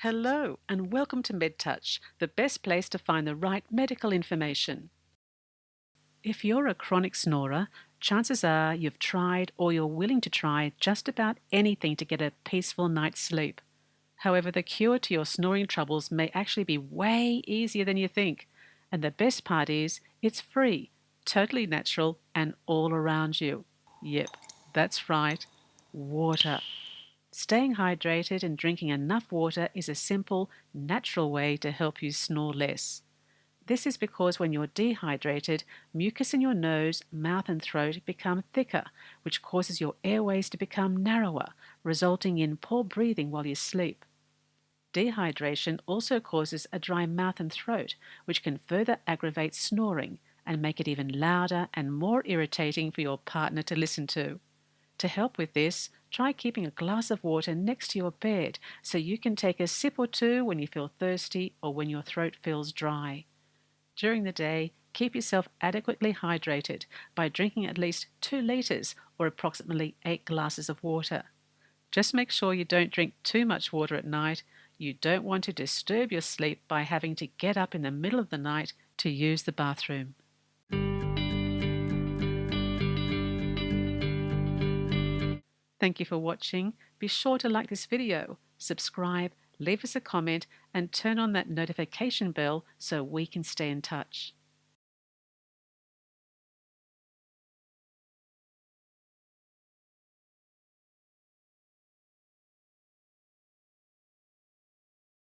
Hello and welcome to MedTouch, the best place to find the right medical information. If you're a chronic snorer, chances are you've tried or you're willing to try just about anything to get a peaceful night's sleep. However, the cure to your snoring troubles may actually be way easier than you think. And the best part is, it's free, totally natural, and all around you. Yep, that's right, water. Staying hydrated and drinking enough water is a simple, natural way to help you snore less. This is because when you're dehydrated, mucus in your nose, mouth, and throat become thicker, which causes your airways to become narrower, resulting in poor breathing while you sleep. Dehydration also causes a dry mouth and throat, which can further aggravate snoring and make it even louder and more irritating for your partner to listen to. To help with this, try keeping a glass of water next to your bed so you can take a sip or two when you feel thirsty or when your throat feels dry. During the day, keep yourself adequately hydrated by drinking at least 2 litres or approximately 8 glasses of water. Just make sure you don't drink too much water at night. You don't want to disturb your sleep by having to get up in the middle of the night to use the bathroom. Thank you for watching. Be sure to like this video, subscribe, leave us a comment, and turn on that notification bell so we can stay in touch.